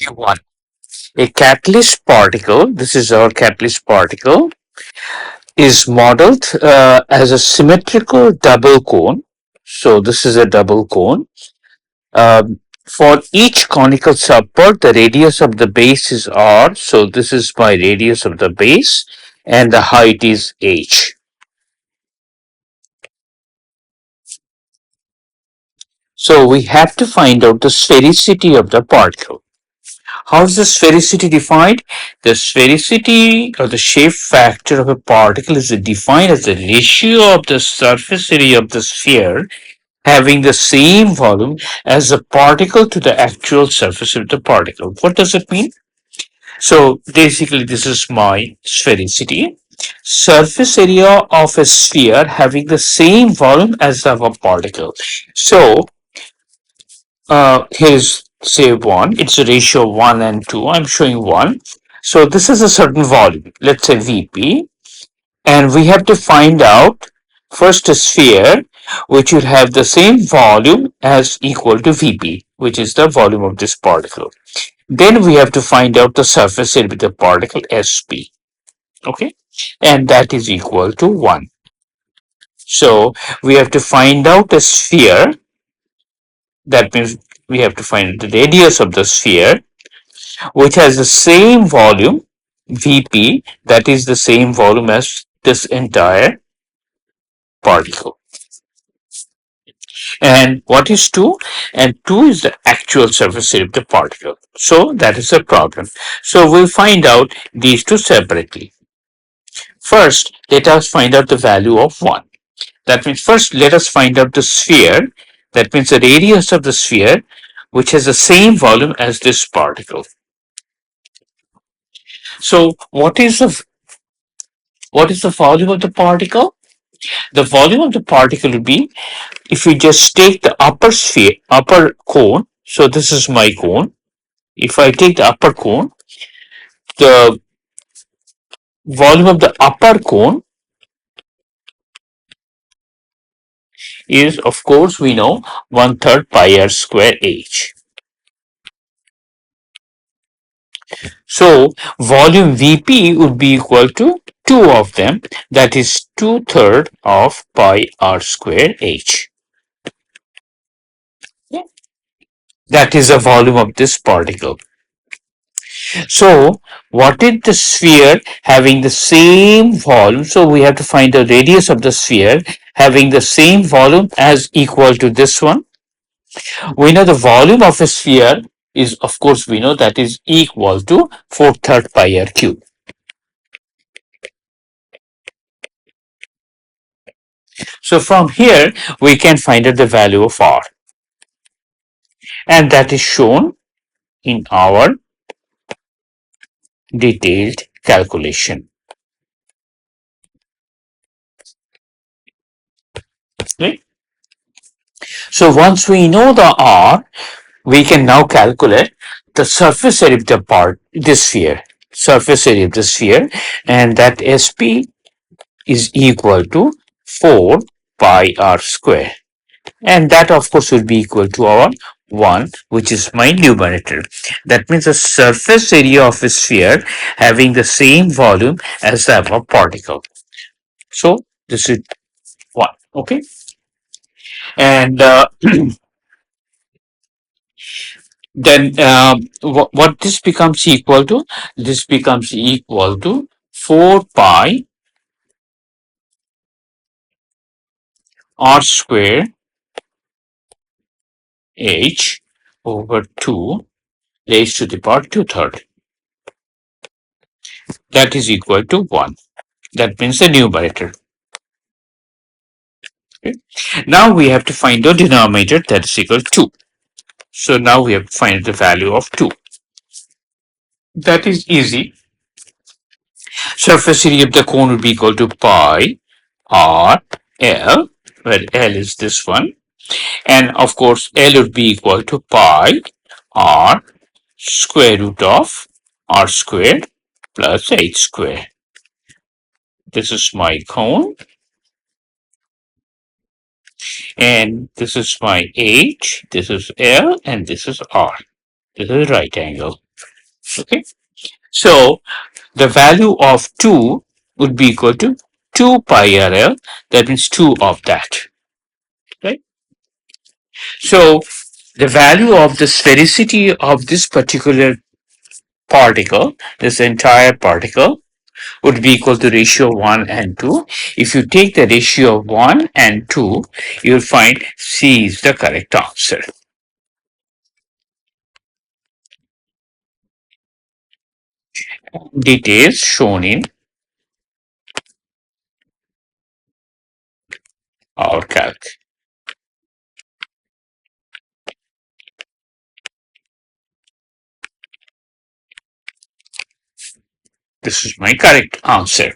Q1. A catalyst particle, this is our catalyst particle, is modeled as a symmetrical double cone. So this is a double cone. Um, for each conical subpart, the radius of the base is r. So this is my radius of the base, and the height is h. So we have to find out the sphericity of the particle. How is the sphericity defined? The sphericity or the shape factor of a particle is defined as the ratio of the surface area of the sphere having the same volume as the particle to the actual surface of the particle. What does it mean? So basically, this is my sphericity. Surface area of a sphere having the same volume as of a particle. So here's say 1. It's a ratio 1 and 2. I'm showing 1. So this is a certain volume. Let's say Vp. And we have to find out first a sphere which would have the same volume as equal to Vp, which is the volume of this particle. Then we have to find out the surface area of the particle Sp. Okay. And that is equal to 1. So we have to find out a sphere. That means we have to find the radius of the sphere which has the same volume Vp, that is the same volume as this entire particle. And what is 2? And 2 is the actual surface area of the particle. So that is a problem. So we'll find out these two separately. First, let us find out the value of 1. That means first let us find out the sphere. That means the radius of the sphere which has the same volume as this particle. So what is the volume of the particle? The volume of the particle would be, if you just take the upper sphere, upper cone, so this is my cone. If I take the upper cone, the volume of the upper cone is, of course, we know 1/3 pi r square h. So volume Vp would be equal to 2 of them, that is 2/3 of pi r square h. That is the volume of this particle. So, what is the sphere having the same volume? So, we have to find the radius of the sphere having the same volume as equal to this one. We know the volume of a sphere is, of course, we know that is equal to 4/3 pi r cube. So, from here, we can find out the value of r. And that is shown in our detailed calculation. Okay? So, once we know the r, we can now calculate the surface area of the sphere, surface area of the sphere, and that Sp is equal to 4 pi r square. And that, of course, will be equal to our 1, which is my numerator. That means the surface area of a sphere having the same volume as that of a particle. So, this is 1. Okay. And then what this becomes equal to? This becomes equal to 4 pi r square h over 2 raised to the power 2/3. That is equal to 1. That means the numerator. Okay. Now we have to find the denominator, that is equal to 2. So now we have to find the value of 2. That is easy. Surface area of the cone would be equal to pi r L, where L is this one. And of course, L would be equal to pi r square root of r squared plus h squared. This is my cone. And this is my h, this is L, and this is r. This is a right angle. Okay. So the value of 2 would be equal to 2 pi RL. That means 2 of that. Right. So the value of the sphericity of this particular particle, this entire particle, would be equal to ratio 1 and 2. If you take the ratio of 1 and 2, you'll find C is the correct answer. Details shown in our calc. This is my correct answer.